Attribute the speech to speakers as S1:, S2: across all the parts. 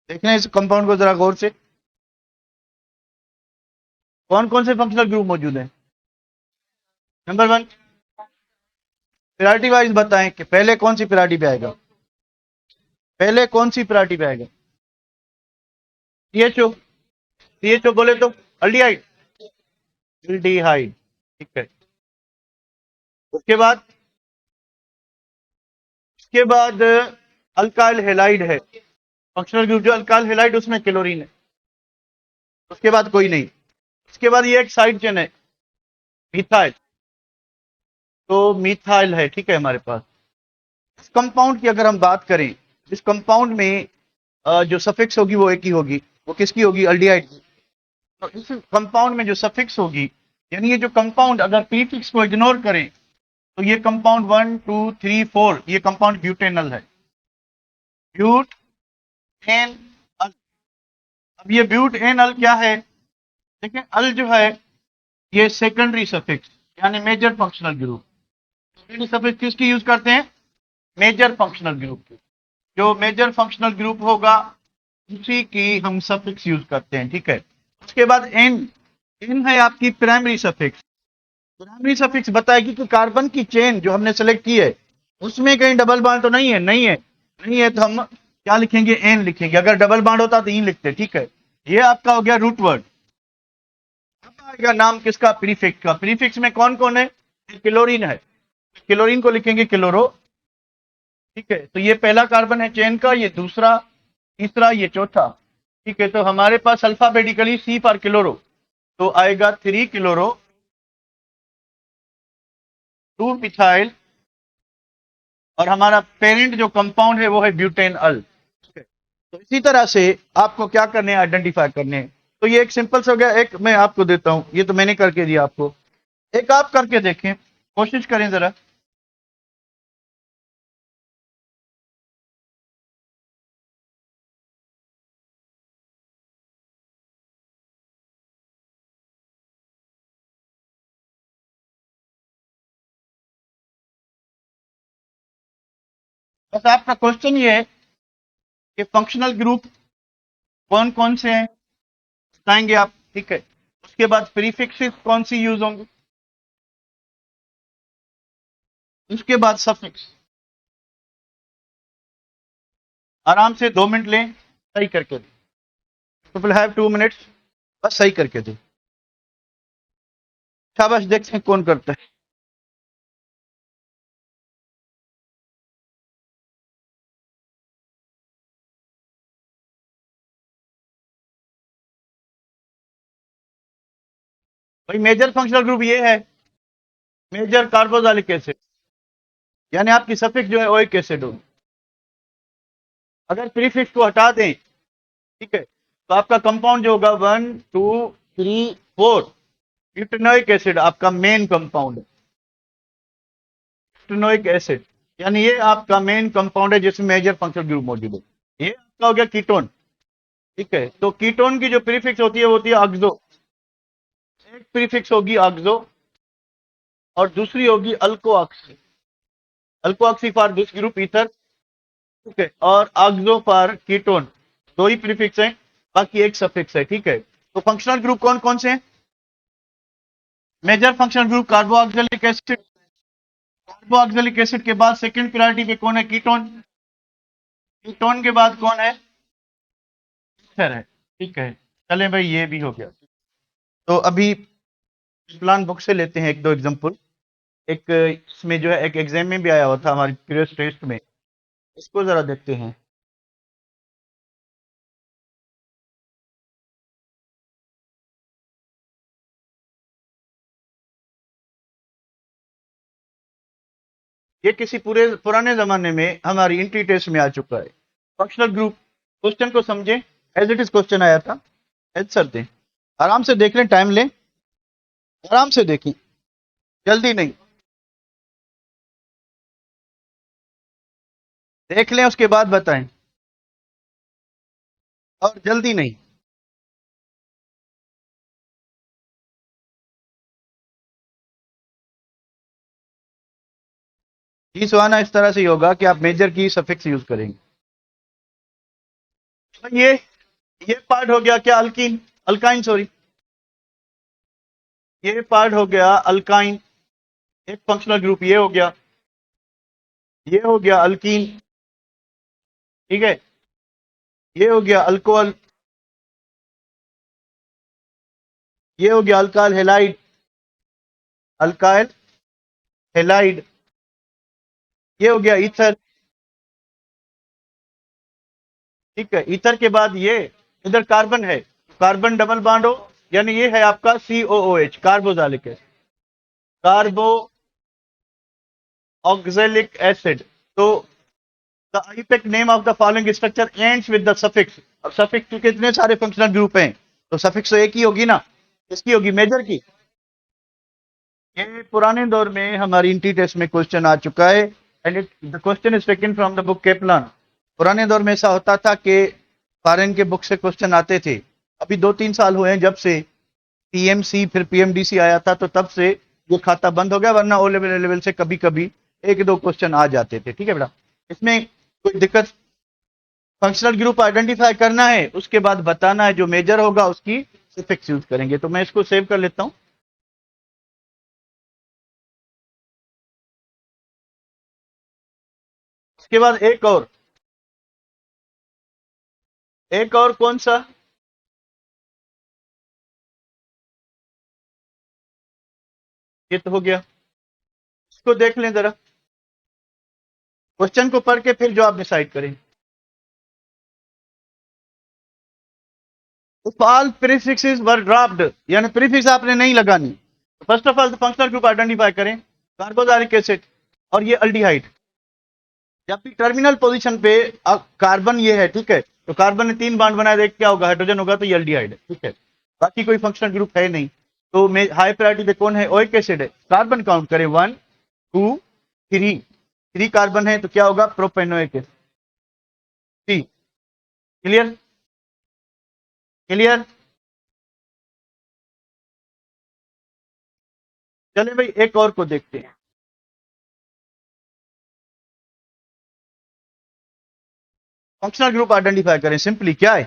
S1: देखना इस कंपाउंड को जरा गौर से, कौन कौन से फंक्शनल ग्रुप मौजूद हैं। नंबर वन, प्रायोरिटी वाइज बताएं कि पहले कौन सी प्रायोरिटी पे आएगा, पहले कौन सी प्रायोरिटी पे आएगा। सीएचओ, सीएचओ बोले तो अल्डिहाइड, एल्डिहाइड, ठीक है। उसके बाद, उसके बाद अल्काइल हेलाइड है, फंक्शनल ग्रुप जो अल्काइल हेलाइड उसमें क्लोरीन है। उसके बाद कोई नहीं। उसके बाद ये एक साइड चेन है, मिथाइल, तो मिथाइल है, ठीक है हमारे पास। इस कंपाउंड की अगर हम बात करें, इस कंपाउंड में जो सफिक्स होगी वो एक ही होगी, वो किसकी होगी, अल्डिहाइड की। तो इस कंपाउंड में जो सफिक्स होगी, यानी ये जो कंपाउंड अगर प्रीफिक्स को इग्नोर करें तो ये कंपाउंड 1 2 3 4, ये कंपाउंड ब्यूटेनल है, ब्यूटेन अल। अब ये ब्यूटेनल क्या है, देखिए अल जो है ये सेकेंडरी सफिक्स यानी major functional group. Secondary suffix किसकी यूज करते हैं, मेजर फंक्शनल ग्रुप की। जो मेजर फंक्शनल ग्रुप होगा उसी की हम सफिक्स यूज करते हैं, ठीक है। उसके बाद एन, एन है आपकी प्राइमरी सफिक्स। प्राइमरी सफिक्स बताएगी कि कार्बन की चेन जो हमने सेलेक्ट की है उसमें कहीं डबल बॉन्ड तो नहीं है, नहीं है, नहीं है तो हम क्या लिखेंगे, एन लिखेंगे। अगर डबल बॉन्ड होता तो इन लिखते, ठीक है। ये आपका हो गया रूट वर्ड। अब आएगा नाम किसका, प्रीफिक्स का। प्रीफिक्स में कौन कौन है, क्लोरीन है, क्लोरीन को लिखेंगे क्लोरो, ठीक है। तो ये पहला कार्बन है चेन का, ये दूसरा, तीसरा, ये चौथा, ठीक है। तो हमारे पास अल्फाबेटिकली सी फॉर क्लोरो, तो आएगा 3 क्लोरो 2 मिथाइल, और हमारा पेरेंट जो कंपाउंड है वो है ब्यूटेन अल, ठीक है। तो इसी तरह से आपको क्या करने हैं, आइडेंटिफाई करने हैं। तो ये एक सिंपल से हो गया। एक मैं आपको देता हूं, ये तो मैंने करके दिया आपको, एक आप करके देखें, कोशिश करें जरा। बस आपका क्वेश्चन ये है कि फंक्शनल ग्रुप कौन कौन से हैं बताएंगे आप, ठीक है। उसके बाद प्रीफिक्सेस कौन सी यूज होंगे, उसके बाद सफिक्स। आराम से 2 मिनट लें, सही करके दें। तो विल हैव 2 मिनट्स, बस सही करके दें। शाबाश, देखते हैं कौन करता है। भाई मेजर फंक्शनल ग्रुप ये है, मेजर कार्बोक्सिलिक एसिड, यानी आपकी सफिक्स जो है ओइक एसिड होगी। अगर प्रीफिक्स को हटा दें, ठीक है, तो आपका कंपाउंड जो होगा 1 2 3 4, ब्यूटेनोइक एसिड आपका मेन कंपाउंड है, ब्यूटेनोइक एसिड, यानी ये आपका मेन कंपाउंड है जिसमें मेजर फंक्शनल ग्रुप मौजूद है। ये आपका हो गया कीटोन, ठीक है। तो कीटोन की जो प्रीफिक्स होती है वो होती है ऑक्सो। एक प्रीफिक्स होगी ऑक्सो और दूसरी होगी अल्कोऑक्सी, अल्कोऑक्सी फॉर दिस ग्रुप ईथर, ठीक है, और ऑक्सो फॉर कीटोन। दो ही प्रीफिक्स हैं, बाकी एक सफिक्स है, ठीक है। तो फंक्शनल ग्रुप कौन कौन से हैं, major functional group carboxylic acid, carboxylic acid के बाद सेकंड प्रायोरिटी पे कौन है, कीटोन, कीटोन के बाद कौन है, ईथर है, ठीक है। चले भाई, ये भी हो गया। तो अभी प्लान बुक से लेते हैं एक दो एग्जांपल। एक इसमें जो है एक एग्जाम में भी आया हुआ था हमारी प्रीवियस टेस्ट में, इसको जरा देखते हैं। ये किसी पूरे पुराने जमाने में हमारी एंट्री टेस्ट में आ चुका है। फंक्शनल ग्रुप, क्वेश्चन को समझें, एज इट इज क्वेश्चन आया था, आंसर दें। आराम से देख लें, टाइम लें, आराम से देखें, जल्दी नहीं, देख लें उसके बाद बताएं, और जल्दी नहीं। जी सुहाना, इस तरह से ही होगा कि आप मेजर की सफिक्स यूज करेंगे। तो ये पार्ट हो गया क्या, अल्कीन, अल्काइन सॉरी, ये पार्ट हो गया अल्काइन, एक फंक्शनल ग्रुप ये हो गया, ये हो गया अल्कीन, ठीक है, ये हो गया अल्कोहल, ये हो गया अल्काइल हेलाइड, अल्काइल हेलाइड, ये हो गया ईथर, ठीक है। ईथर के बाद ये इधर कार्बन है, कार्बन डबल बॉन्ड हो, यानी ये है आपका COOH, carboxylic acid, कार्बो oxalic acid. तो the IUPAC name of the following structure ends with the suffix. अब सफिक्स के कितने सारे फंक्शनल ग्रुप हैं, तो सफिक्स तो एक ही होगी ना, किसकी होगी, मेजर की। ये पुराने दौर में हमारी इंटी टेस्ट में क्वेश्चन आ चुका है, and it the question is taken from the book Kaplan. पुराने दौर में ऐसा होता था कि फॉरेन के बुक से क्वेश्चन आते थे। अभी 2-3 साल हुए हैं जब से पीएमसी फिर पीएमडीसी आया था, तो तब से ये खाता बंद हो गया, वरना ओ लेवल लेवल से कभी कभी एक दो क्वेश्चन आ जाते थे, ठीक है बेटा। इसमें कोई दिक्कत, फंक्शनल ग्रुप आइडेंटिफाई करना है, उसके बाद बताना है, जो मेजर होगा उसकी सफिक्स यूज करेंगे। तो मैं इसको सेव कर लेता हूं। उसके बाद एक और कौन सा, ये तो हो गया, इसको देख लें जरा, क्वेश्चन को पढ़ के फिर जो आप डिसाइड करें। ऑल प्रीफिक्सेस वर ड्रॉप्ड, यानी प्रीफिक्स आपने नहीं लगानी। First of all functional group identify करें, कार्बोक्सिलिक एसिड और ये अल्डिहाइड। जब भी टर्मिनल पोजीशन पे कार्बन ये है, ठीक है, तो कार्बन ने 3 बॉन्ड बनाए, देख क्या होगा, हाइड्रोजन होगा, तो ये अल्डिहाइड है, ठीक है। बाकी कोई फंक्शनल ग्रुप है नहीं। तो हाई प्रायोरिटी पे कौन है, ओइक एसिड है। कार्बन काउंट करें, 1 2 3, 3 कार्बन है, तो क्या होगा, प्रोपेनोइक एसिड। Clear, clear. चले भाई एक और को देखते हैं। फंक्शनल ग्रुप आइडेंटिफाई करें, सिंपली क्या है,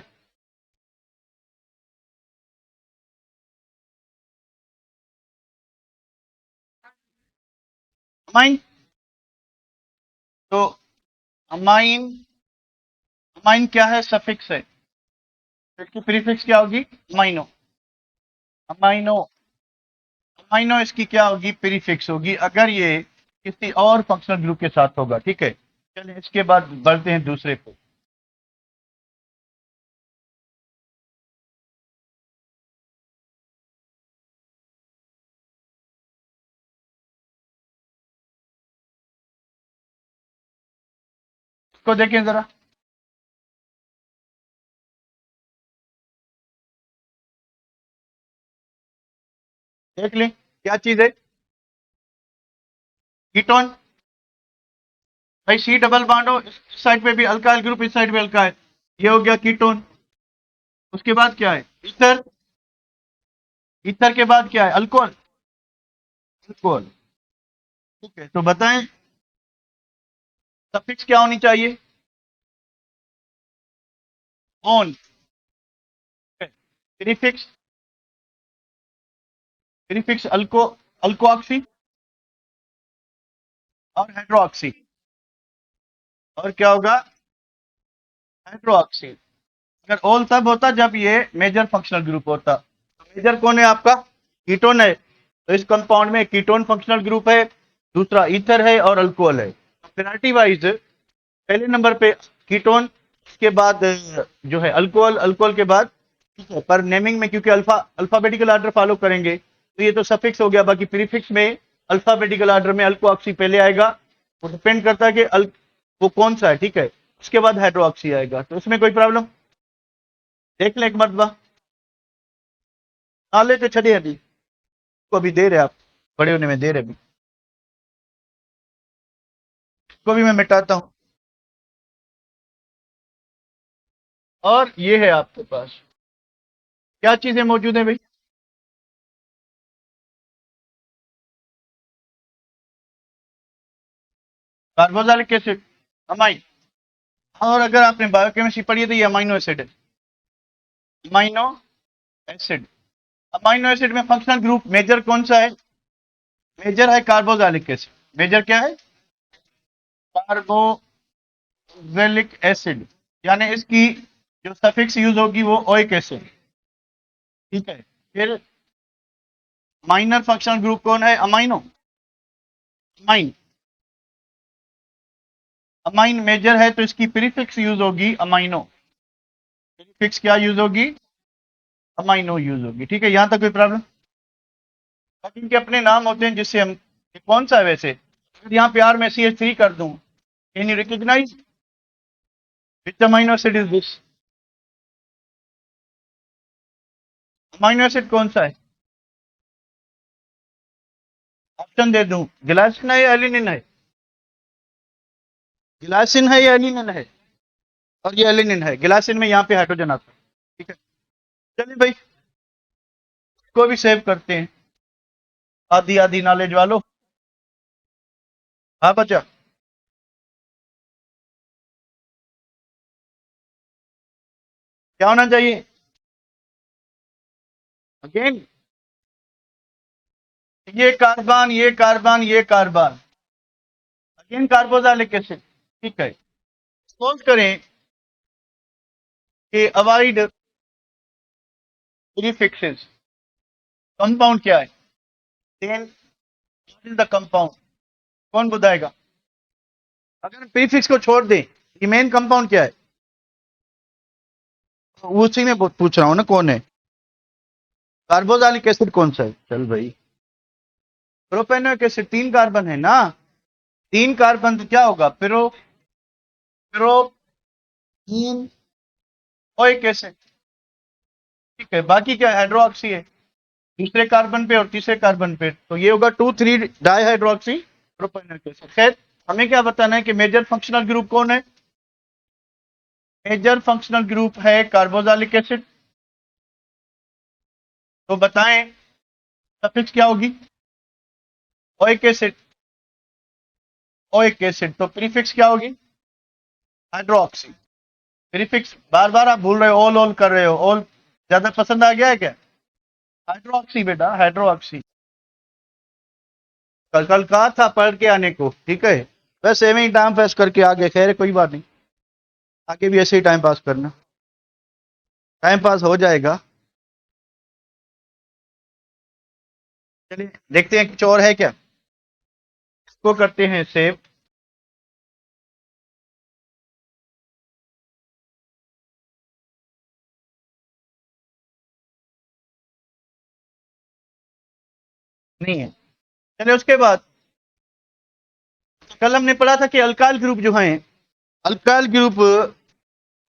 S1: अमाइन। तो अमाइन, अमाइन क्या है, सफिक्स है, तो इसकी प्रीफिक्स क्या होगी, अमाइनो, अमाइनो, अमाइनो इसकी क्या होगी, प्रीफिक्स होगी, अगर ये किसी और फंक्शनल ग्रुप के साथ होगा, ठीक है। चलिए इसके बाद बढ़ते हैं दूसरे पे। इसको देखें जरा, देख लें क्या चीज है, कीटोन। भाई सी डबल बॉन्ड हो, इस साइड पे भी अल्काइल ग्रुप, इस साइड पे अल्काइल, ये हो गया कीटोन। उसके बाद क्या है, ईथर, ईथर के बाद क्या है, अल्कोहल, अल्कोहल, ठीक है। तो बताएं सफिक्स क्या होनी चाहिए, ऑन, प्रीफिक्स, प्रीफिक्स अल्को, अल्कोऑक्सी और हाइड्रोक्सी, और क्या होगा, हाइड्रोक्सी। अगर ऑल तब होता जब ये मेजर फंक्शनल ग्रुप होता। तो मेजर कौन है आपका, कीटोन है, तो इस कंपाउंड में कीटोन फंक्शनल ग्रुप है, दूसरा ईथर है और अल्कोहल है। प्रायोरिटी वाइज पहले नंबर पे कीटोन, उसके बाद जो है अल्कोहल, अल्कोहल के बाद, ठीक है। पर नेमिंग में क्योंकि अल्फाबेटिकल ऑर्डर फॉलो करेंगे, तो ये तो सफिक्स हो गया, बाकी प्रीफिक्स में अल्फाबेटिकल ऑर्डर में अल्कोऑक्सी पहले आएगा। वो डिपेंड करता है कि वो कौन सा है, ठीक है। उसके बाद हाइड्रोक्सी आएगा, तो उसमें कोई प्रॉब्लम, देख ले एक मरतबा। हाँ लेते चलिए, अभी को अभी दे रहे आप, बड़े होने में दे रहे अभी, को भी मैं मिटाता हूँ। और ये है आपके पास क्या चीजें मौजूद है भाई, कार्बोक्सिलिक एसिड, अमाइन, और अगर आपने बायोकेमिस्ट्री पढ़ी है तो ये अमाइनो एसिड है, अमाइनो एसिड। अमाइनो एसिड में फंक्शनल ग्रुप मेजर कौन सा है? मेजर है कार्बोक्सिलिक एसिड। मेजर क्या है? कार्बोक्सिलिक एसिड, यानी इसकी जो सफिक्स यूज होगी वो ओइक एसिड, ठीक है। फिर माइनर फंक्शनल ग्रुप कौन है? Amino, amine. अमाइन मेजर है तो इसकी प्रीफिक्स यूज होगी अमाइनो। प्रीफिक्स क्या यूज होगी? अमाइनो यूज होगी, ठीक है। यहां तक कोई प्रॉब्लम? अब इनके अपने नाम होते हैं जिससे हम, ये कौन सा है वैसे? अगर यहाँ पे आर में CH3 कर दूं, can you recognise which amino acid is this? Amino acid कौन सा है? ऑप्शन दे दूं, ग्लाइसिन है या एलिनिन है? ग्लाइसिन है या एलिनिन है? और ये एलिनिन है। ग्लाइसिन में यहाँ पे हाइड्रोजन आता है, ठीक है। चलिए भाई, इसको भी सेव करते हैं। आधी आधी नॉलेज वालों। हाँ बच्चा, क्या होना चाहिए? अगेन ये कार्बन, ये कार्बन, ये कार्बन, अगेन कार्बोक्सिलिक एसिड, ठीक है। सपोज करें कि अवॉइड प्रीफिक्सेस, कंपाउंड क्या है? Then what is the compound? कौन बताएगा? अगर प्रीफिक्स को छोड़ दें, ये मेन कंपाउंड क्या है? तो उसी में पूछ रहा हूं ना, कौन है? कार्बोक्सिलिक एसिड कौन सा है? चल भाई, प्रोपेनोइक एसिड, 3 कार्बन है ना। 3 कार्बन तो क्या होगा? प्रोपीन ओइक एसिड, ठीक है। बाकी क्या? हाइड्रोक्सी है दूसरे कार्बन पे और तीसरे कार्बन पे, तो ये होगा 2,3 डाईहाइड्रोक्सी प्रोपेनोइक एसिड। खैर, हमें क्या बताना है कि मेजर फंक्शनल ग्रुप कौन है? मेजर फंक्शनल ग्रुप है कार्बोक्सिलिक एसिड। तो बताएं सफिक्स क्या होगी? Oic acid, oic acid. तो प्रीफिक्स क्या होगी? हाइड्रोक्सी। प्रीफिक्स बार बार आप भूल रहे हो, ऑल ऑल कर रहे हो। ऑल ज्यादा पसंद आ गया है क्या? हाइड्रोक्सी बेटा, हाइड्रोक्सी। कल कल कहा था पढ़ के आने को, ठीक है। वैसे में ही टाइम पास करके आ गए, खैर कोई बात नहीं, आगे भी ऐसे ही टाइम पास करना, टाइम पास हो जाएगा। चलिए देखते हैं कुछ और है क्या, इसको करते हैं सेव। नहीं है। चलिए उसके बाद कल हमने पढ़ा था कि अल्काइल ग्रुप जो हैं, अल्काइल ग्रुप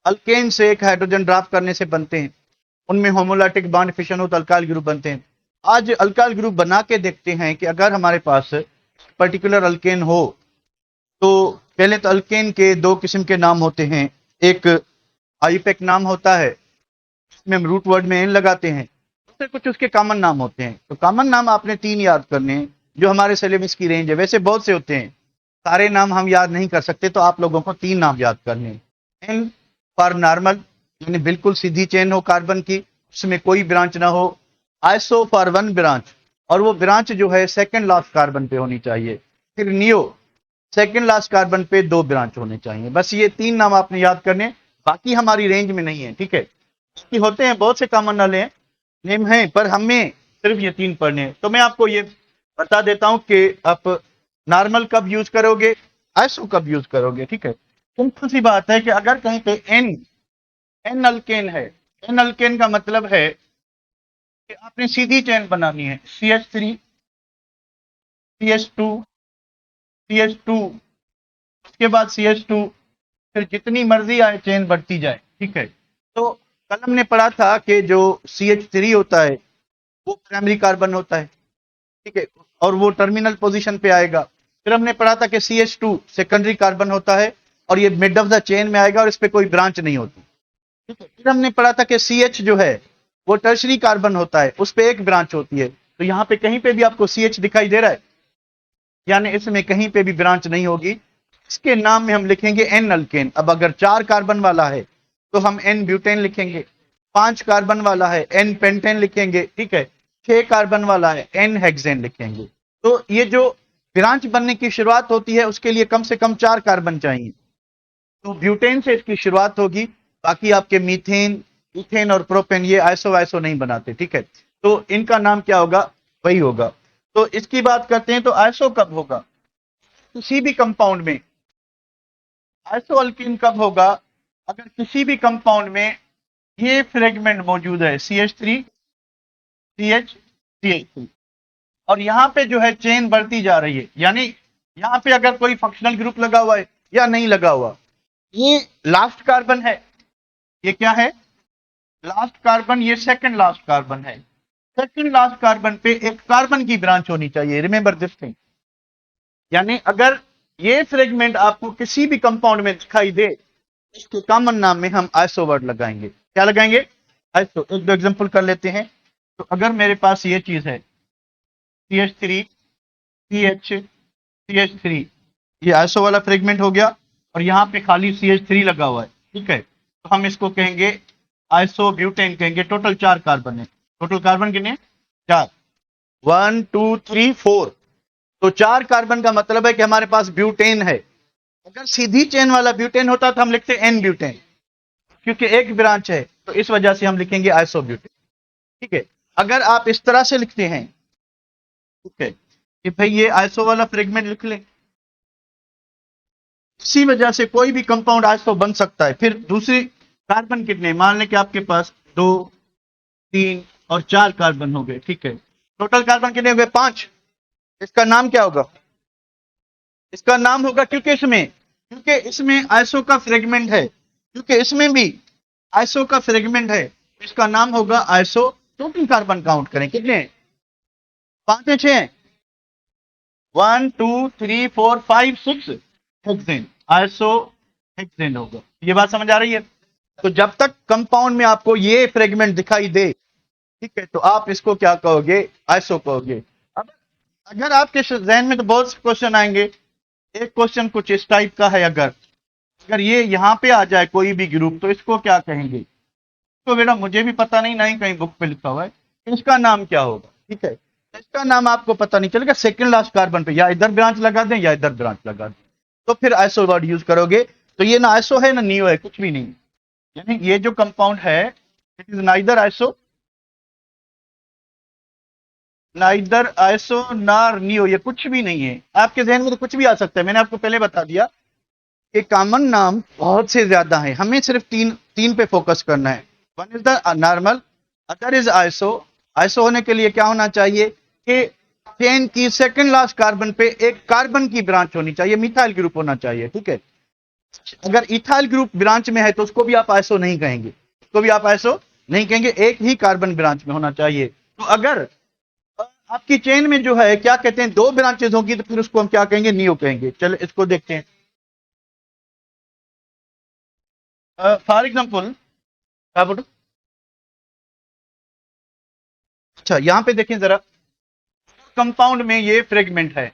S1: अल्केन से एक हाइड्रोजन ड्रॉप करने से बनते हैं, उनमें होमोलैटिक बॉन्ड फिशन हो तो अल्काइल ग्रुप बनते हैं। आज अल्काइल ग्रुप बना के देखते हैं कि अगर हमारे पास पर्टिकुलर अल्केन हो, तो पहले तो अल्केन के 2 किस्म के नाम होते हैं। एक आईपेक नाम होता है, इसमें हम रूट वर्ड में एन लगाते हैं। दूसरे कुछ उसके कॉमन नाम होते हैं। तो कॉमन नाम आपने 3 याद करने हैं, जो हमारे सिलेबस की रेंज है। वैसे बहुत से होते हैं, सारे नाम हम याद नहीं कर सकते, तो आप लोगों को 3 नाम याद करने हैं। एन फॉर नॉर्मल, यानी बिल्कुल सीधी चेन हो कार्बन की, उसमें कोई ब्रांच ना हो। आइसो फॉर 1 ब्रांच, और वो ब्रांच जो है सेकंड लास्ट कार्बन पे होनी चाहिए। फिर नियो, सेकंड लास्ट कार्बन पे 2 ब्रांच होने चाहिए। बस ये 3 नाम आपने याद करने, बाकी हमारी रेंज में नहीं है, ठीक है। बाकी होते हैं बहुत से कॉमन वाले नेम हैं, पर हमें सिर्फ ये 3 पढ़ने हैं। तो मैं आपको ये बता देता हूं कि आप नॉर्मल कब यूज करोगे, आइसो कब यूज करोगे, ठीक है। सिंपल सी बात है कि अगर कहीं पे एन एन अल्केन है, एन अल्केन का मतलब है कि आपने सीधी चेन बनानी है, CH3 CH2 CH2, उसके बाद CH2, फिर जितनी मर्जी आए चेन बढ़ती जाए, ठीक है। तो कल हमने पढ़ा था कि जो CH3 होता है वो प्राइमरी कार्बन होता है, ठीक है, और वो टर्मिनल पोजीशन पे आएगा। फिर हमने पढ़ा था कि CH2 सेकेंडरी कार्बन होता है और ये मिड ऑफ द चेन में आएगा और इस पे कोई ब्रांच नहीं होती, ठीक है। फिर हमने पढ़ा था कि CH जो है वो टर्शरी कार्बन होता है, उस पे एक ब्रांच होती है। तो यहाँ पे कहीं पे भी आपको CH दिखाई दे रहा है, यानी इसमें कहीं पे भी ब्रांच नहीं होगी, इसके नाम में हम लिखेंगे एन अल्केन। अब अगर 4 कार्बन वाला है तो हम एन ब्यूटेन लिखेंगे, 5 कार्बन वाला है एन पेंटेन लिखेंगे, ठीक है, 6 कार्बन वाला है एन हेक्सेन लिखेंगे। तो ये जो ब्रांच बनने की शुरुआत होती है उसके लिए कम से कम 4 कार्बन चाहिए, तो ब्यूटेन से इसकी शुरुआत होगी। बाकी आपके मीथेन, इथेन और प्रोपेन ये आइसो नहीं बनाते, ठीक है, तो इनका नाम क्या होगा, वही होगा। तो इसकी बात करते हैं, तो आइसो कब होगा किसी भी कंपाउंड में, आइसो अल्कीन कब होगा, अगर किसी भी कंपाउंड में ये फ्रेगमेंट मौजूद है CH3 CH CH3 और यहाँ पे जो है चेन बढ़ती जा रही है, यानी यहाँ पे अगर कोई फंक्शनल ग्रुप लगा हुआ है या नहीं लगा हुआ, ये लास्ट कार्बन है, ये क्या है, लास्ट कार्बन, ये सेकंड लास्ट कार्बन है। सेकंड लास्ट कार्बन पे एक कार्बन की ब्रांच होनी चाहिए, रिमेंबर दिस थिंग। यानी अगर ये फ्रेगमेंट आपको किसी भी कंपाउंड में दिखाई दे, इसके कॉमन नाम में हम आइसो वर्ड लगाएंगे। क्या लगाएंगे, आइसो। एक दो एग्जांपल कर लेते हैं। तो अगर मेरे पास ये चीज है CH3 CH3, ये आइसो वाला फ्रेगमेंट हो गया और यहाँ पे खाली CH3 लगा हुआ है, ठीक है, तो हम इसको कहेंगे आइसो ब्यूटेन कहेंगे। टोटल 4 कार्बन है, टोटल कार्बन कितने, 4, 1 2 3 4, तो 4 कार्बन का मतलब है कि हमारे पास ब्यूटेन है। अगर सीधी चेन वाला ब्यूटेन होता तो हम लिखते एन ब्यूटेन, क्योंकि एक ब्रांच है तो इस वजह से हम लिखेंगे आइसो ब्यूटेन, ठीक है। अगर आप इस तरह से लिखते हैं, ठीक है, कि भाई ये आइसो वाला फ्रेगमेंट लिख लें, इसी वजह से कोई भी कंपाउंड आइसो बन सकता है। फिर दूसरी कार्बन कितने, मान लें कि आपके पास 2 3 और 4 कार्बन हो गए, ठीक है, टोटल कार्बन कितने हो गए, 5। इसका नाम क्या होगा, इसका नाम होगा, क्योंकि इसमें आइसो का फ्रेगमेंट है, क्योंकि इसमें भी आइसो का फ्रेगमेंट है, इसका नाम होगा आइसो। टोटल कार्बन काउंट करें कितने, 5 है, 6, 1 2 3 4 5 6 हेक्सेन, आइसो हेक्सेन होगा। ये बात समझ आ रही है। तो जब तक कंपाउंड में आपको ये फ्रेगमेंट दिखाई दे, ठीक है, तो आप इसको क्या कहोगे, आइसो कहोगे। अब अगर आपके जहन में तो बहुत से क्वेश्चन आएंगे। एक क्वेश्चन कुछ इस टाइप का है, अगर ये यहाँ पे आ जाए कोई भी ग्रुप तो इसको क्या कहेंगे, तो बेटा मुझे भी पता नहीं, ना ही कहीं बुक पे लिखा हुआ है, इसका नाम क्या होगा, ठीक है, इसका नाम आपको पता नहीं चलेगा। सेकंड लास्ट कार्बन पे या इधर ब्रांच लगा दें या इधर ब्रांच लगा दें, तो फिर आइसो वर्ड यूज करोगे। तो ये ना आइसो है ना नियो है, कुछ भी नहीं, यानी ये जो कंपाउंड है इट इज नाइदर आइसो नार नियो, ये कुछ भी नहीं है। आपके जहन में तो कुछ भी आ सकता है, मैंने आपको पहले बता दिया कि कॉमन नाम बहुत से ज्यादा है, हमें सिर्फ तीन पे फोकस करना है। One is the normal, other is iso. Iso होने के लिए क्या होना चाहिए कि चेन की सेकंड लास्ट कार्बन पे एक कार्बन की ब्रांच होनी चाहिए, मिथाइल ग्रुप होना चाहिए, ठीक है। अगर इथाइल ग्रुप ब्रांच में है तो उसको भी आप आइसो नहीं कहेंगे, उसको भी आप आइसो नहीं कहेंगे, एक ही कार्बन ब्रांच में होना चाहिए। तो अगर आपकी चेन में जो है क्या कहते हैं 2 ब्रांचेज होगी तो फिर उसको हम क्या कहेंगे, नियो कहेंगे। चलो इसको देखते हैं। फॉर एग्जाम्पल क्या बोलो, अच्छा यहां पे देखें जरा, कंपाउंड में ये फ्रेगमेंट है,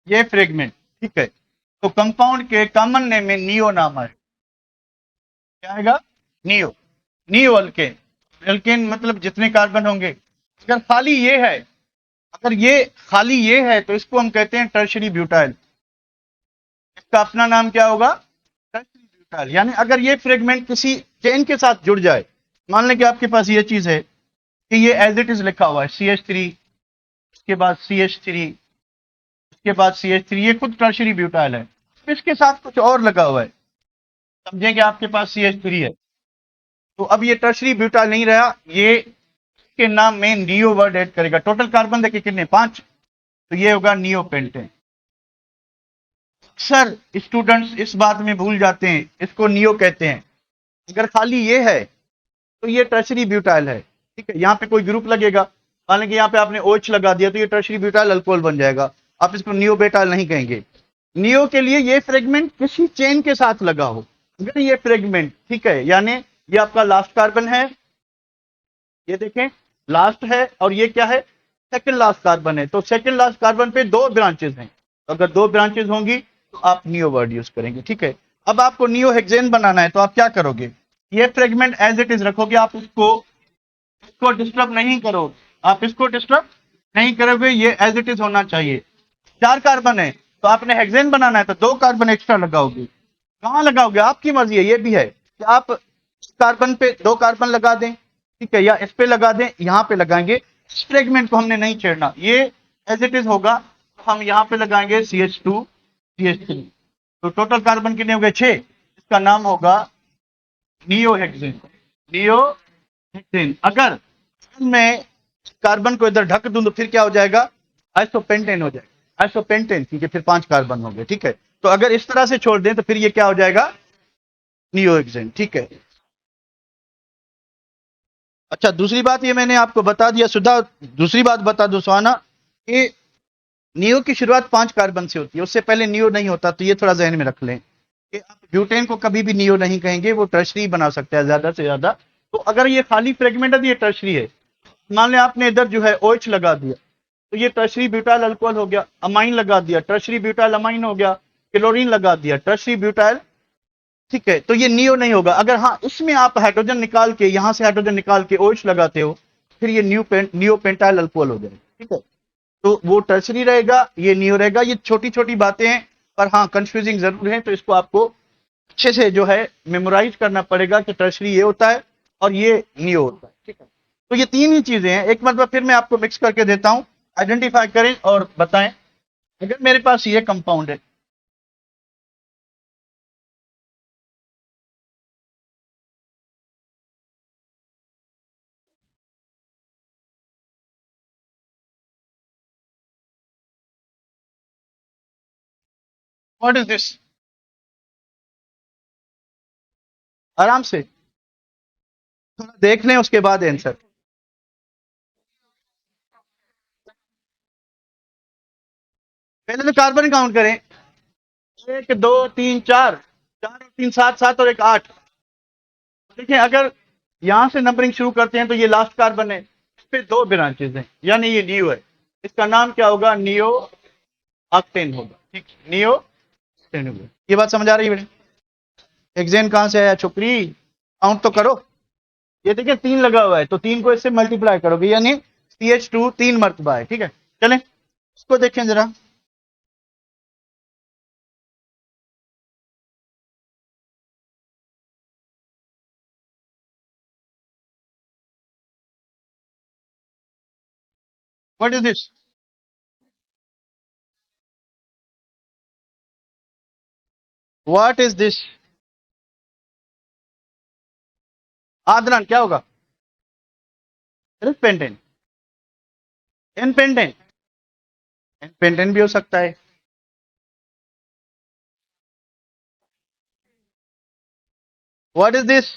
S1: ये फ्रेगमेंट, ठीक है, तो कंपाउंड के कॉमन नेम में नियो नाम है। क्या आएगा, नियो, नियो अल्केन। अल्केन मतलब जितने कार्बन होंगे। अगर खाली ये है, अगर ये खाली ये है तो इसको हम कहते हैं टर्शरी ब्यूटाइल। इसका अपना नाम क्या होगा, टर्शरी ब्यूटाइल। यानी अगर ये फ्रेगमेंट किसी चेन के साथ जुड़ जाए, मान लें कि आपके पास ये चीज है कि ये एज इट इज लिखा हुआ है CH3, उसके बाद CH3, उसके बाद CH3, ये खुद टर्शरी ब्यूटाइल है, इसके साथ कुछ और लगा हुआ है, समझें कि आपके पास CH3 है, तो अब ये टर्शरी ब्यूटाइल नहीं रहा, ये के नाम में नियो वर्ड ऐड करेगा। टोटल कार्बन देखिए कितने, 5, तो ये होगा नियो पेंटेन। अक्सर स्टूडेंट्स इस बात में भूल जाते हैं, इसको नियो कहते हैं। अगर खाली ये है तो ये टर्शरी ब्यूटाइल है, ठीक है, यहाँ पे कोई ग्रुप लगेगा, मान लें यहाँ पे आपने OH लगा दिया तो ये टर्शरी ब्यूटाइल अल्कोहल बन जाएगा, आप इसको नियो बेटाइल नहीं कहेंगे। नियो के लिए ये फ्रेगमेंट किसी चेन के साथ लगा हो, अगर ये फ्रेगमेंट, ठीक है, यानी ये आपका लास्ट कार्बन है, ये देखें लास्ट है, और ये क्या है, सेकंड लास्ट कार्बन है, तो सेकंड लास्ट कार्बन पे दो ब्रांचेस हैं, तो अगर दो ब्रांचेस होंगी तो आप नियो वर्ड यूज करेंगे, ठीक है। अब आपको नियो हेक्सेन बनाना है, तो आप क्या करोगे, ये फ्रेगमेंट एज इट इज रखोगे, आप इसको डिस्टर्ब नहीं करोगे, आप इसको डिस्टर्ब नहीं करोगे, ये एज इट इज होना चाहिए। चार कार्बन है तो आपने हेक्सेन बनाना है, तो दो कार्बन एक्स्ट्रा लगाओगे। कहाँ लगाओगे आपकी मर्जी है, ये भी है कि आप इस कार्बन पे दो कार्बन लगा दें, ठीक है, या इस पे लगा दें, यहाँ पे लगाएंगे। इस फ्रेगमेंट को हमने नहीं छेड़ना, ये एज इट इज होगा। हम यहाँ पे लगाएंगे CH2 CH3, तो टोटल कार्बन कितने हो गए, 6। इसका नाम होगा नियो हेक्सेन, नियो हेक्सेन। अगर मैं कार्बन को इधर ढक दूं तो फिर क्या हो जाएगा, आइसोपेंटेन हो जाएगा, आइसोपेंटेन, क्योंकि फिर 5 कार्बन हो गए, ठीक है। तो अगर इस तरह से छोड़ दें तो फिर ये क्या हो जाएगा, नियो हेक्सेन, ठीक है। अच्छा, दूसरी बात ये मैंने आपको बता दिया सुधा, दूसरी बात बता दो सुहाना, कि नियो की शुरुआत 5 कार्बन से होती है, उससे पहले नियो नहीं होता, तो ये थोड़ा जहन में रख लें कि आप ब्यूटेन को कभी भी नियो नहीं कहेंगे, वो टर्शरी बना सकता है ज्यादा से ज्यादा। तो अगर ये खाली फ्रेगमेंट है तो ये टर्शरी है। मान लें आपने इधर जो है OH लगा दिया, तो ये टर्शरी ब्यूटाइल अल्कोहल हो गया। अमाइन लगा दिया, टर्शरी ब्यूटाइल अमाइन हो गया। क्लोरीन लगा दिया, टर्शरी ब्यूटाइल, ठीक है, तो ये नियो नहीं होगा। अगर हाँ इसमें आप हाइड्रोजन निकाल के, यहां से हाइड्रोजन निकाल के OH लगाते हो, फिर ये नियो पेंटाइल अल्कोहल हो जाएगा, ठीक है। तो वो टर्शरी रहेगा, ये नियो रहेगा। ये छोटी छोटी बातें हैं, पर हाँ कंफ्यूजिंग जरूर है, तो इसको आपको अच्छे से जो है मेमोराइज करना पड़ेगा कि टर्शरी ये होता है और ये नियो होता है, ठीक है। तो ये तीन ही चीजें हैं। एक मतलब फिर मैं आपको मिक्स करके देता हूं, आइडेंटिफाई करें और बताएं। अगर मेरे पास ये कंपाउंड है, व्हाट इज दिस, आराम से थोड़ा देख लें, उसके बाद आंसर। पहले तो कार्बन काउंट करें, 1 2 3 4, 4 और 3 7, 7 और 1 8। देखिए अगर यहां से नंबरिंग शुरू करते हैं तो ये लास्ट कार्बन है, इस पे दो ब्रांचेस हैं, यानी ये नियो है। इसका नाम क्या होगा, नियो ऑक्टेन होगा, ठीक, नियो ऑक्टेन होगा। ये बात समझ आ रही है बेटे, हेक्सेन कहां से आया छोकरी, काउंट तो करो। ये देखिए 3 लगा हुआ है, तो 3 को इससे मल्टीप्लाई करोगे, यानी CH2 3 मर्तबा है, ठीक है। चलें इसको देखें जरा, what is this, what is this, Adnan क्या होगा, pentane, n pentane, n pentane भी हो सकता है। व्हाट इज दिस,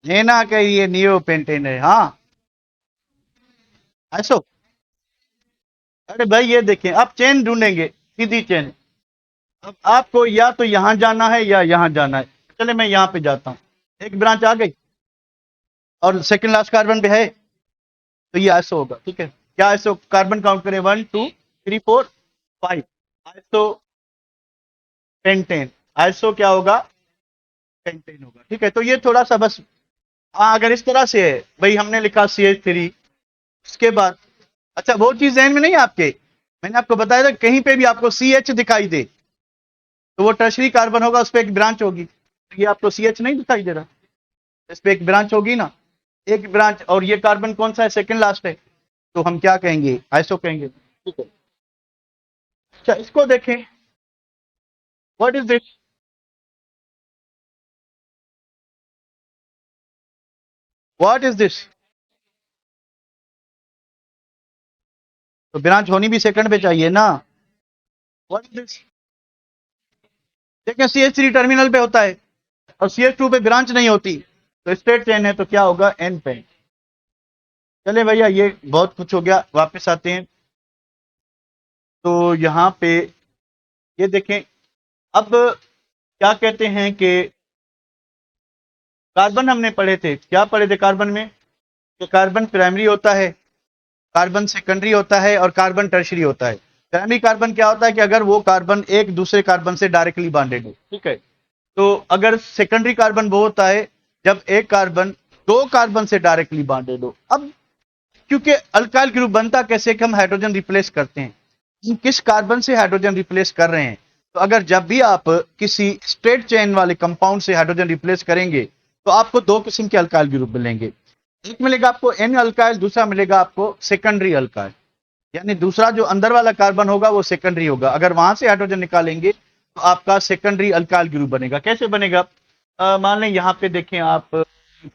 S1: ये ना कहिए नियो पेंटेन है, हाँ ऐसो। अरे भाई ये देखें, आप चेन ढूंढेंगे, सीधी चेन। अब आपको या तो यहां जाना है या यहां जाना है। चले मैं यहां पे जाता हूं, एक ब्रांच आ गई और सेकंड लास्ट कार्बन पे है, तो ये आइसो होगा, ठीक है। क्या आइसो, कार्बन काउंट करें, 1 2 3 4 5, आइसो पेंटेन, आइसो क्या होगा, पेंटेन होगा, ठीक है। तो ये थोड़ा सा बस, हाँ अगर इस तरह से है, भाई हमने लिखा CH3, उसके बाद, अच्छा वो चीज ध्यान में नहीं है आपके, मैंने आपको बताया था कहीं पे भी आपको CH दिखाई दे तो वो टर्शरी कार्बन होगा, उस पर एक ब्रांच होगी। तो ये आपको CH नहीं दिखाई दे रहा, इस पे एक ब्रांच होगी ना, एक ब्रांच, और ये कार्बन कौन सा है, सेकंड लास्ट है, तो हम क्या कहेंगे, आइसो कहेंगे, ठीक है। अच्छा इसको देखें, what is this, what is this, तो ब्रांच होनी भी सेकंड पे चाहिए ना, व्हाट इज दिस। देखिए CH3 टर्मिनल पे होता है और CH2 पे ब्रांच नहीं होती, तो स्ट्रेट चेन है, तो क्या होगा, एन पे। चले भैया ये बहुत कुछ हो गया, वापस आते हैं। तो यहाँ पे ये देखें, अब क्या कहते हैं कि कार्बन हमने पढ़े थे, क्या पढ़े थे कार्बन में, कि कार्बन प्राइमरी होता है, कार्बन सेकेंडरी होता है और कार्बन टर्शरी होता है। प्राइमरी कार्बन क्या होता है कि अगर वो कार्बन एक दूसरे कार्बन से डायरेक्टली बॉन्डेड हो, ठीक है। तो अगर सेकेंडरी कार्बन वो होता है जब एक कार्बन दो कार्बन से डायरेक्टली बॉन्डेड हो। अब क्योंकि अल्काइल ग्रुप बनता कैसे कि हम हाइड्रोजन रिप्लेस करते हैं, हम किस कार्बन से हाइड्रोजन रिप्लेस कर रहे हैं। तो अगर जब भी आप किसी स्ट्रेट चेन वाले कंपाउंड से हाइड्रोजन रिप्लेस करेंगे तो आपको दो किस्म के अल्काइल ग्रुप मिलेंगे। एक मिलेगा आपको एन अल्काइल, दूसरा मिलेगा आपको सेकेंडरी अल्काइल। यानी दूसरा जो अंदर वाला कार्बन होगा वो सेकेंडरी होगा। अगर वहां से हाइड्रोजन निकालेंगे तो आपका सेकेंडरी अल्काइल ग्रुप बनेगा। कैसे बनेगा? मान लें यहाँ पे देखें आप,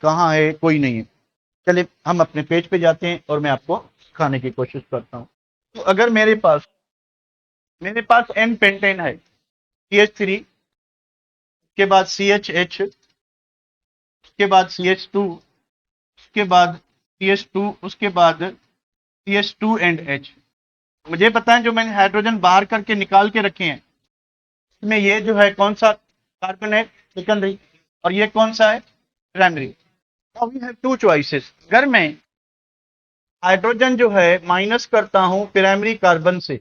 S1: कहाँ है, कोई नहीं है। चलिए हम अपने पेज पे जाते हैं और मैं आपको सिखाने की कोशिश करता हूँ। तो अगर मेरे पास एन पेंटेन है, CH3, उसके बाद CHH, उसके बाद CH2, उसके बाद CH2, उसके बाद CH2 एंड H। मुझे पता है जो मैंने हाइड्रोजन बाहर करके निकाल के रखे हैं इसमें ये जो है कौन सा कार्बन है, सेकेंडरी, और ये कौन सा है, primary. Now we have two choices. अगर मैं हाइड्रोजन जो है माइनस करता हूं प्राइमरी कार्बन से,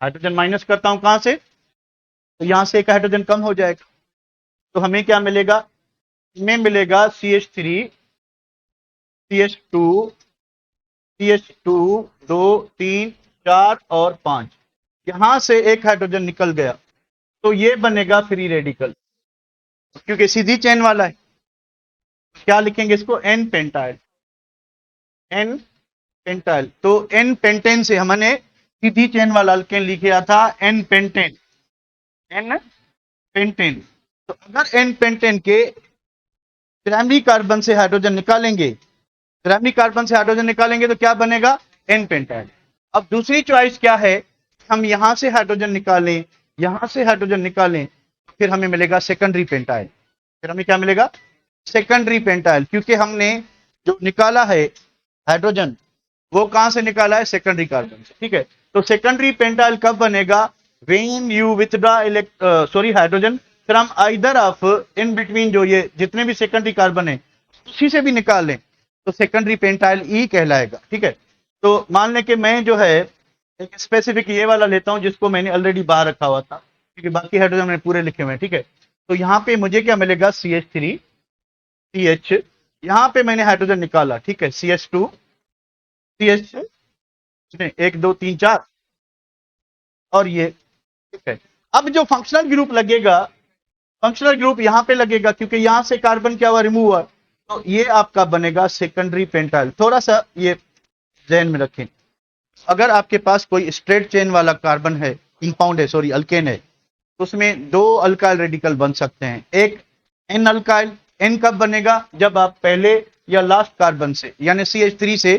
S1: हाइड्रोजन माइनस करता हूं कहां से, तो यहां से एक हाइड्रोजन कम हो जाएगा। तो हमें क्या मिलेगा, हमें मिलेगा CH3, CH2, CH2, 2, 3, 4 और 5। यहां से एक हाइड्रोजन निकल गया तो ये बनेगा फ्री रेडिकल, क्योंकि सीधी चेन वाला है। क्या लिखेंगे इसको, एन पेंटाइल, एन पेंटाइल। तो एन पेंटेन से हमने सीधी चेन वाला अल्केन लिखा था एन पेंटेन, एन पेंटेन। तो अगर एन पेंटेन के प्राइमरी कार्बन से हाइड्रोजन निकालेंगे, प्राइमरी कार्बन से हाइड्रोजन निकालेंगे तो क्या बनेगा, एन पेंटाइल। अब दूसरी चॉइस क्या है, हम यहां से हाइड्रोजन निकालें, यहां से हाइड्रोजन निकालें, फिर हमें मिलेगा सेकेंडरी पेंटाइल। फिर हमें क्या मिलेगा, सेकेंडरी पेंटाइल, क्योंकि हमने जो निकाला है हाइड्रोजन वो कहां से निकाला है, सेकेंडरी कार्बन से, ठीक है। तो सेकेंडरी पेंटाइल कब बनेगा, when you withdraw hydrogen from either of in between, जो ये जितने भी सेकेंडरी कार्बन है उसी से भी निकाल लें तो सेकेंडरी पेंटाइल ई कहलाएगा, ठीक है। तो मान लें कि मैं जो है एक स्पेसिफिक ये वाला लेता हूं जिसको मैंने ऑलरेडी बाहर रखा हुआ था, क्योंकि बाकी हाइड्रोजन मैंने पूरे लिखे हुए हैं, ठीक है। तो यहाँ पे मुझे क्या मिलेगा, CH3, CH, यहाँ पे मैंने हाइड्रोजन निकाला, ठीक है, CH2, CH, 1, 2, 3, 4 और ये, ठीक है। अब जो फंक्शनल ग्रुप लगेगा, फंक्शनल ग्रुप यहाँ पे लगेगा क्योंकि यहाँ से कार्बन क्या हुआ, रिमूव हुआ। तो ये आपका बनेगा सेकेंडरी पेंटाइल। थोड़ा सा ये ध्यान में रखें, अगर आपके पास कोई स्ट्रेट चेन वाला कार्बन है, कंपाउंड है, सॉरी अल्केन है, तो उसमें दो अल्काइल रेडिकल बन सकते हैं। एक एन अल्काइल, एन कब बनेगा, जब आप पहले या लास्ट कार्बन से यानी CH3 से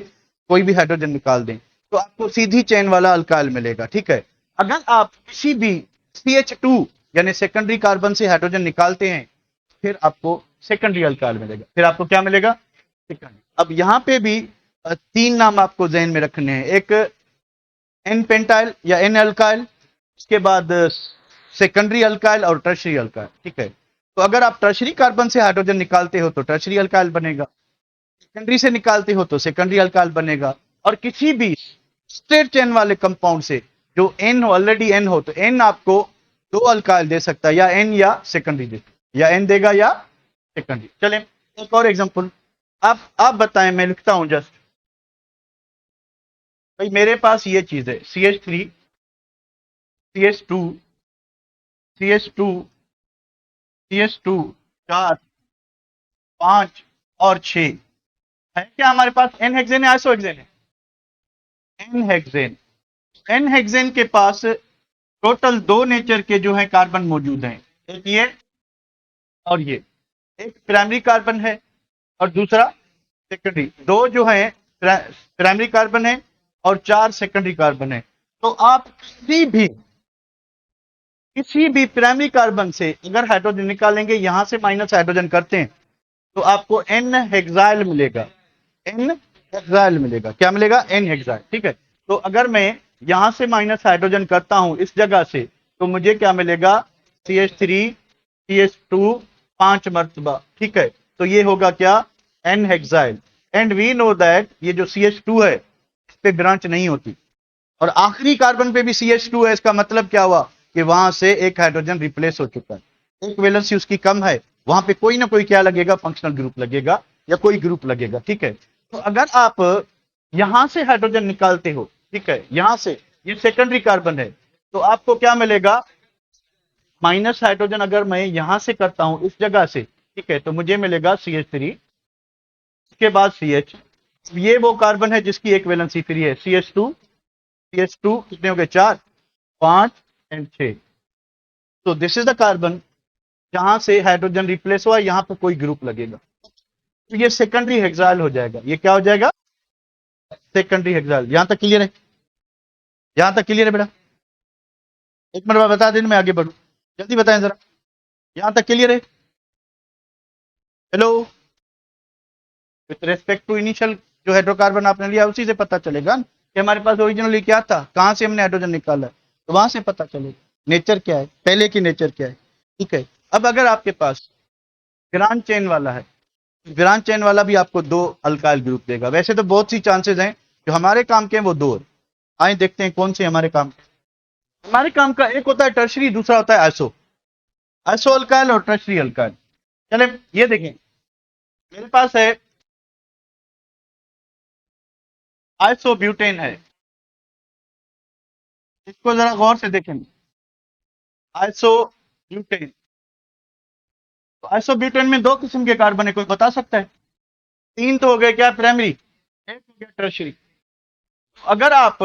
S1: कोई भी हाइड्रोजन निकाल दें तो आपको सीधी चेन वाला अल्काइल मिलेगा, ठीक है। अगर आप किसी भी CH2 यानी सेकेंडरी कार्बन से हाइड्रोजन निकालते हैं फिर आपको सेकेंडरी अल्काइल मिलेगा, फिर आपको क्या मिलेगा, सेकेंडरी। अब यहाँ पे भी तीन नाम आपको जहन में रखने हैं, एक एन पेंटाइल या एन अल्काइल, उसके बाद सेकेंडरी अल्काइल और टर्शरी अल्काइल, ठीक है। तो अगर आप टर्शरी कार्बन से हाइड्रोजन निकालते हो तो टर्शरी अल्काइल बनेगा, सेकेंडरी से निकालते हो तो सेकेंडरी अल्काइल बनेगा, और किसी भी स्ट्रेट चेन वाले कंपाउंड से जो एन हो, ऑलरेडी एन हो, तो एन आपको दो अल्काइल दे सकता है, या एन या सेकेंडरी दे, या एन देगा या सेकेंडरी। चलें एक और एग्जांपल, आप बताएं, मैं लिखता हूं जस्ट। भाई मेरे पास ये चीज है CH3, CH2, CH2, CH2, 4, 5 और 6 है। क्या हमारे पास एन हेक्सेन है, आइसो हेक्सेन है, एन हेक्सेन। एन हेक्सेन के पास टोटल दो नेचर के जो है कार्बन मौजूद हैं, एक ये और ये। एक प्राइमरी कार्बन है और दूसरा सेकेंडरी। दो जो है प्राइमरी कार्बन है और 4 सेकेंडरी कार्बन है। तो आप किसी भी प्राइमरी कार्बन से अगर हाइड्रोजन निकालेंगे, यहां से माइनस हाइड्रोजन करते हैं तो आपको एन हेक्साइल मिलेगा, एन हेक्साइल मिलेगा। क्या मिलेगा, एन हेक्साइल, ठीक है। तो अगर मैं यहां से माइनस हाइड्रोजन करता हूं इस जगह से तो मुझे क्या मिलेगा, CH3, CH2, 5 मर्तबा, ठीक है। तो ये होगा क्या, n hexyl. And we know that ये जो CH2 है इस पे ब्रांच नहीं होती, और आखिरी कार्बन पे भी CH2 है। इसका मतलब क्या हुआ कि वहां से एक हाइड्रोजन रिप्लेस हो चुका है, एक वैलेंसी उसकी कम है, वहां पे कोई ना कोई क्या लगेगा, फंक्शनल ग्रुप लगेगा या कोई ग्रुप लगेगा। ठीक है, तो अगर आप यहां से हाइड्रोजन निकालते हो, ठीक है, यहां से, ये सेकेंडरी कार्बन है, तो आपको क्या मिलेगा, माइनस हाइड्रोजन अगर मैं यहां से करता हूं इस जगह से, ठीक है, तो मुझे मिलेगा CH3, उसके बाद CH। ये वो कार्बन है जिसकी एक वैलेंसी फ्री है, CH2 कितने हो गए, 4, 5 एंड 6। तो दिस इज द कार्बन जहां से हाइड्रोजन रिप्लेस हुआ, यहां पर कोई ग्रुप लगेगा, तो ये सेकेंडरी हेक्साइल हो जाएगा। ये क्या हो जाएगा, सेकेंडरी हेक्साइल। यहां तक क्लियर है, यहां तक क्लियर है बेटा? एक मिनट बाद बता देना, मैं आगे बढ़ू, जल्दी बताएं जरा, यहां तक क्लियर है? Hello, with respect to initial जो हाइड्रोकार्बन आपने लिया उसी से पता चलेगा कि हमारे पास ओरिजिनली क्या था, कहां से हमने हाइड्रोजन निकाला है, तो वहां से पता चलेगा नेचर क्या है, पहले की नेचर क्या है। ठीक है, अब अगर आपके पास ग्रांड चेन वाला है, ग्रांड चेन वाला भी आपको 2 अल्काइल ग्रुप देगा। वैसे तो बहुत सी चांसेस हैं, जो हमारे काम के हैं वो 2 है। आइए देखते हैं कौन से हमारे काम के। हमारे काम का एक होता है टर्शरी, दूसरा होता है आइसो, आइसो अल्काइल और टर्शरी अल्काइल। चले ये देखें, मेरे पास है आइसोब्यूटेन है, इसको जरा गौर से देखें, आइसोब्यूटेन। तो आइसोब्यूटेन में 2 किस्म के कार्बन है, कोई बता सकता है? 3 तो हो गए क्या, प्राइमरी, एक हो गया टर्शरी। अगर आप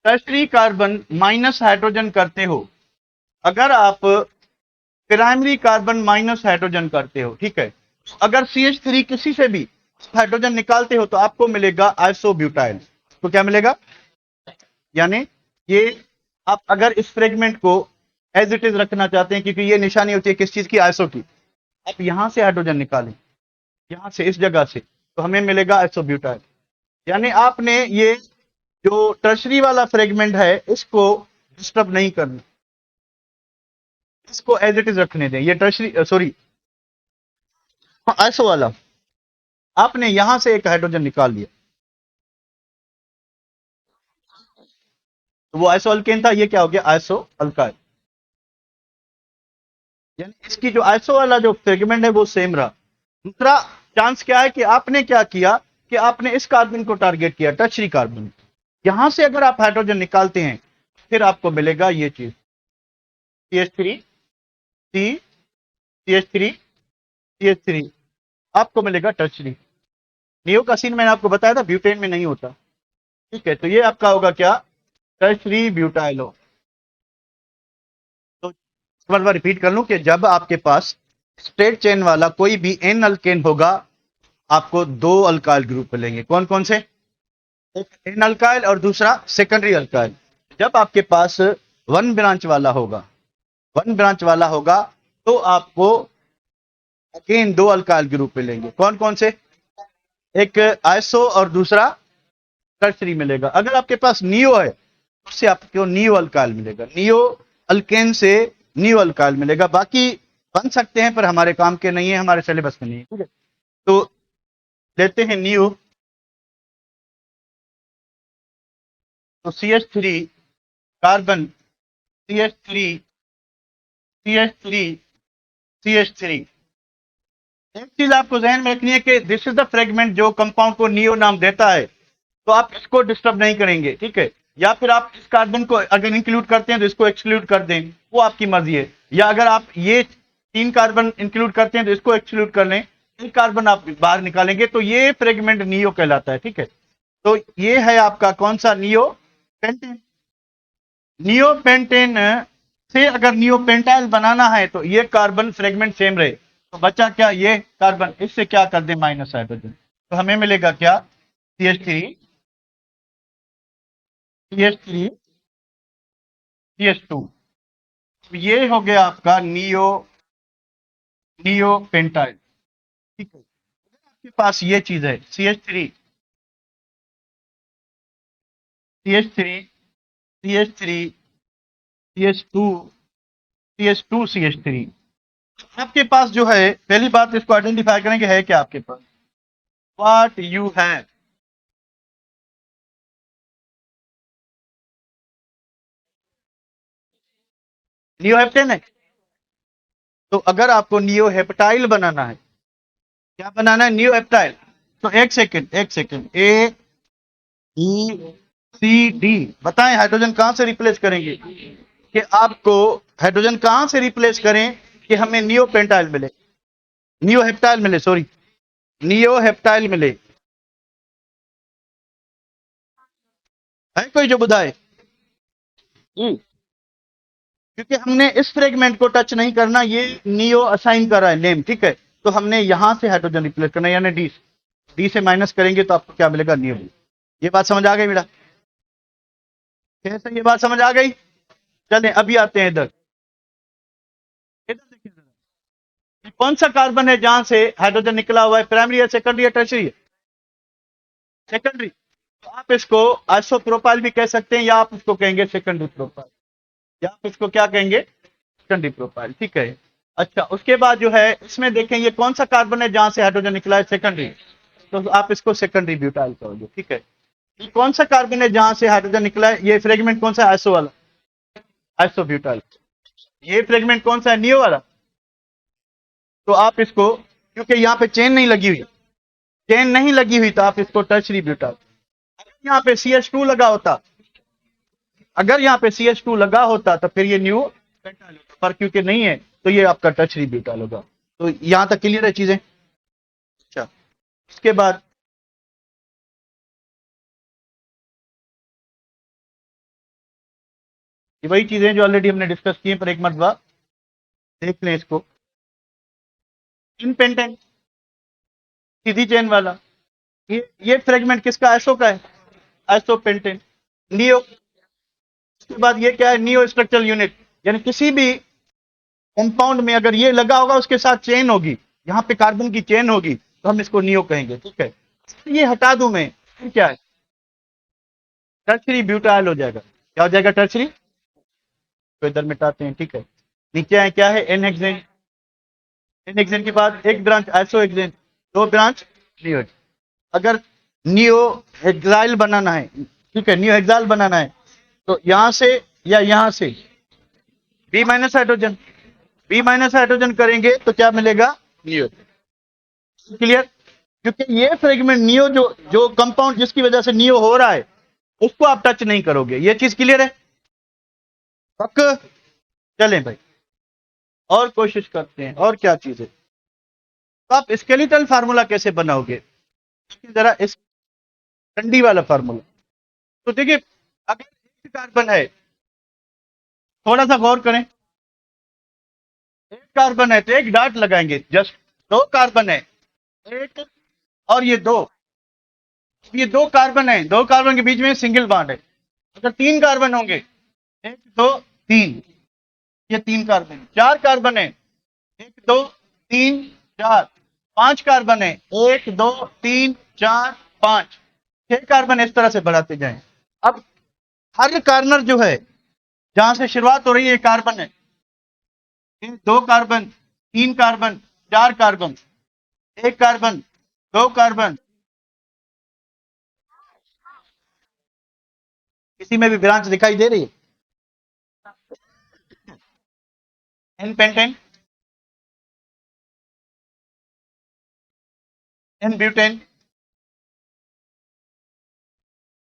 S1: टर्शरी कार्बन माइनस हाइड्रोजन करते हो, अगर आप प्राइमरी कार्बन माइनस हाइड्रोजन करते हो, ठीक है, अगर CH3 किसी से भी हाइड्रोजन निकालते हो तो आपको मिलेगा आइसोब्यूटाइल। तो क्या मिलेगा, यानी ये, आप अगर इस फ्रेगमेंट को एज इट इज रखना चाहते हैं, क्योंकि ये निशानी होती है किस चीज की, आइसो की, आप यहां से हाइड्रोजन निकालें, यहां से, इस जगह से, तो हमें मिलेगा आइसोब्यूटाइल। यानी आपने ये जो टर्शरी वाला फ्रेगमेंट है इसको डिस्टर्ब नहीं करना, इसको एज इट इज रखने दें। ये टर्शरी, सॉरी, आइसो वाला, आपने यहां से एक हाइड्रोजन निकाल लिया, तो वो आइसो अल्केन था, ये क्या हो गया, आइसो अल्काइल। यानी इसकी जो आइसो वाला जो फ्रेगमेंट है वो सेम रहा। दूसरा चांस क्या है कि आपने क्या किया कि आपने इस कार्बन को टारगेट किया, टर्शरी कार्बन, यहां से अगर आप हाइड्रोजन निकालते हैं फिर आपको मिलेगा ये चीज, CH3, C, CH3, CH3, आपको मिलेगा टर्शरी। नियो का सीन मैंने आपको बताया था, ब्यूटेन में नहीं होता। ठीक है, तो ये आपका होगा क्या, टर्शरी ब्यूटाइलो। तो एक बार रिपीट कर लूं कि जब आपके पास स्ट्रेट चेन वाला कोई भी एन अल्केन होगा, आपको 2 अल्काइल ग्रुप मिलेंगे। कौन कौन से, एक एन अल्काइल और दूसरा सेकेंडरी अल्काइल। जब आपके पास वन ब्रांच वाला होगा, वन ब्रांच वाला होगा, तो आपको अगेन 2 अल्काइल ग्रुप मिलेंगे। कौन कौन से, एक आइसो और दूसरा टर्शरी मिलेगा। अगर आपके पास नियो है, उससे आपको नियो अल्काइल मिलेगा, नियो अल्केन से नियो अल्काइल मिलेगा। बाकी बन सकते हैं पर हमारे काम के नहीं है, हमारे सिलेबस में नहीं है। ठीक है, तो लेते हैं नियो, तो CH3 carbon, CH3, CH3, CH3। एक चीज आपको जहन में रखनी है कि दिस इज द फ्रेगमेंट जो कंपाउंड को नियो नाम देता है, तो आप इसको डिस्टर्ब नहीं करेंगे। ठीक है, या फिर आप इस कार्बन को अगर इंक्लूड करते हैं तो इसको एक्सक्लूड कर दें, वो आपकी मर्जी है। या अगर आप ये 3 कार्बन इंक्लूड करते हैं तो इसको एक्सक्लूड कर लें, एक कार्बन आप बाहर निकालेंगे, तो ये फ्रेगमेंट नियो कहलाता है। ठीक है, तो ये है आपका कौन सा, नियो पेंटेन। नियो पेंटेन से अगर नियो पेंटाइल बनाना है तो ये कार्बन फ्रेगमेंट सेम रहे, तो बचा क्या, ये कार्बन, इससे क्या कर दें, माइनस हाइड्रोजन, तो हमें मिलेगा क्या, CH3, CH3, CH2। ये हो गया आपका नियो, नियो पेंटाइल। ठीक है, आपके पास ये चीज है CH3, CH3, CH3, CH2, CH2, CH3। आपके पास जो है, पहली बात इसको आइडेंटिफाई करेंगे है क्या आपके पास, what you have. नियोहेप्टेन है। तो अगर आपको नियोहेप्टाइल बनाना है, क्या बनाना है? नियोहेप्टाइल। तो एक second, A B C D, बताएं हाइड्रोजन कहां से रिप्लेस करेंगे? कि आपको हाइड्रोजन कहां से रिप्लेस करें कि हमें नियोपेंटाइल मिले, नियोहेप्टाइल मिले, सॉरी, नियोहेप्टाइल मिले। है कोई जो बुधाए? क्योंकि हमने इस फ्रेगमेंट को टच नहीं करना, ये नियो असाइन कर रहा है नेम, ठीक है। तो हमने यहां से हाइड्रोजन रिप्लेस करना, यानी डी, डी से माइनस करेंगे तो आपको क्या मिलेगा? नियो। ये बात समझ आ गई मेरा? कैसे ये बात समझ आ गई? चलें अभी आते हैं इधर। इधर देखिए जरा, ये कौन सा कार्बन है जहां से हाइड्रोजन निकला हुआ है? प्राइमरी या सेकेंडरी या टर्शियरी? सेकेंडरी। तो आप इसको आइसोप्रोपाइल भी कह सकते हैं, या आप इसको कहेंगे सेकेंडरी प्रोपाइल, या आप इसको क्या कहेंगे? सेकेंडरी प्रोपाइल, ठीक है। अच्छा, उसके बाद जो है इसमें देखें, ये कौन सा कार्बन है जहां से हाइड्रोजन निकला है? सेकेंडरी। तो आप इसको सेकेंडरी ब्यूटाइल कहोगे, ठीक है। ये कौन सा कार्बन है जहां से हाइड्रोजन निकला है? ये फ्रेगमेंट कौन सा है? आइसो वाला, आइसो ब्यूटाइल। ये फ्रेगमेंट कौन सा है? नियो वाला। तो आप इसको, क्योंकि यहाँ पे चेन नहीं लगी हुई, चेन नहीं लगी हुई, तो आप इसको टर्शरी ब्यूटाइल। अगर यहाँ पे CH2 लगा होता, अगर यहाँ पे CH2 लगा होता तो फिर ये न्यू पेंटाइल होता, पर क्योंकि नहीं है तो ये आपका टर्शरी ब्यूटाइल होगा। तो यहां तक क्लियर है चीजें? अच्छा, उसके बाद ये वही चीजें जो ऑलरेडी हमने डिस्कस की हैं, पर एक मरतबा देख लें इसको। इन पेंटेन, सीधी चेन वाला, ये फ्रेगमेंट किसका? आइसो का है, आइसो पेंटेन। नियो, उसके बाद ये क्या है? नियो स्ट्रक्चरल यूनिट, यानी किसी भी कंपाउंड में अगर ये लगा होगा उसके साथ चेन होगी, यहाँ पे कार्बन की चेन होगी, तो हम इसको नियो कहेंगे, ठीक है। ये हटा दूं मैं, फिर क्या है? टर्शरी ब्यूटाइल हो जाएगा। क्या हो जाएगा? टर्शरी। तो इधर मिटाते हैं, ठीक है। नीचे आए, क्या है? N hexane. एन हेक्सेन के बाद एक ब्रांच आइसो हेक्सेन, दो ब्रांच नियो। अगर नियो हेक्साइल बनाना है, ठीक है, नियो हेक्साइल बनाना है, तो यहां से या यहां से B minus hydrogen, B minus hydrogen करेंगे तो क्या मिलेगा? नियो। क्लियर? क्योंकि ये फ्रेगमेंट नियो, जो जो कंपाउंड जिसकी वजह से नियो हो रहा है, उसको आप टच नहीं करोगे। ये चीज क्लियर है? पक्का? चलें भाई, और कोशिश करते हैं, और क्या चीज है। तो आप स्केलेटल फार्मूला कैसे बनाओगे? जरा इस ठंडी वाला फार्मूला। तो देखिए, अगर एक कार्बन है, थोड़ा सा गौर करें, एक कार्बन है तो एक डॉट लगाएंगे, जस्ट। दो कार्बन है, एक और ये दो, ये दो कार्बन है, दो कार्बन के बीच में सिंगल बॉन्ड है। अगर तीन कार्बन होंगे, एक दो तीन, ये तीन कार्बन, चार कार्बन है, एक दो तीन चार, पांच कार्बन है, एक दो तीन चार पांच, छह कार्बन, इस तरह से बढ़ाते जाएं। अब हर कार्बन जो है, जहां से शुरुआत हो रही है, कार्बन है, दो कार्बन, तीन कार्बन, चार कार्बन, एक कार्बन, दो कार्बन, किसी में भी ब्रांच दिखाई दे रही है? N pentane, n butane.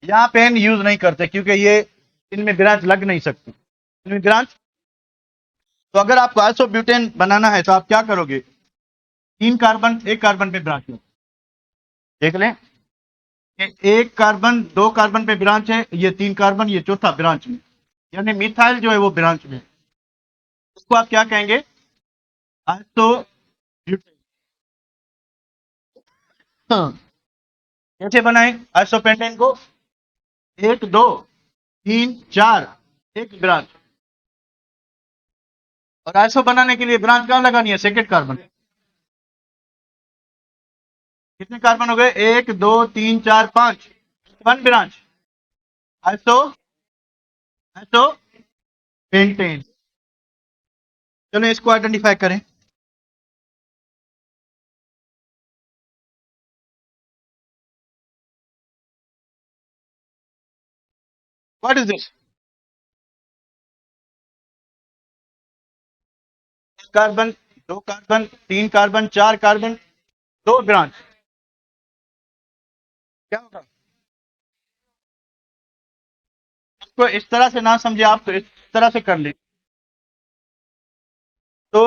S1: यहां पे एन यूज नहीं करते क्योंकि ये इनमें ब्रांच लग नहीं सकती, इनमें ब्रांच। तो अगर आपको आइसो ब्यूटेन बनाना है तो आप क्या करोगे? तीन कार्बन, एक कार्बन पे ब्रांच है, देख लें, एक कार्बन, दो कार्बन पे ब्रांच है, ये तीन कार्बन, ये चौथा ब्रांच में, यानी मिथाइल जो है वो ब्रांच में। इसको आप क्या कहेंगे? Iso butane. हाँ, कैसे बनाए आइसोपेंटेन को? एक दो तीन चार, एक ब्रांच। और आइसो बनाने के लिए ब्रांच कहां लगानी है? Second carbon. कितने कार्बन हो गए? एक दो तीन चार पांच, one branch, iso, iso pentane. चलो इसको आइडेंटिफाई करें। What is this? कार्बन, दो कार्बन, तीन कार्बन, चार कार्बन, दो ब्रांच, क्या होगा? इसको इस तरह से ना समझे आप, तो इस तरह से कर ले। तो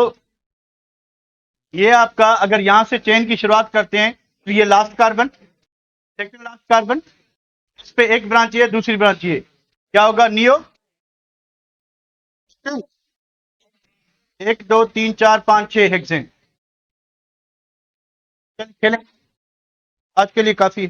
S1: ये आपका, अगर यहां से चेन की शुरुआत करते हैं, तो ये last carbon, second last carbon, इस पे एक ब्रांच ये, दूसरी ब्रांच ये, क्या होगा? नियो। एक, दो, तीन, चार, पांच, छह हेक्सेन। खेलें, आज के लिए काफी।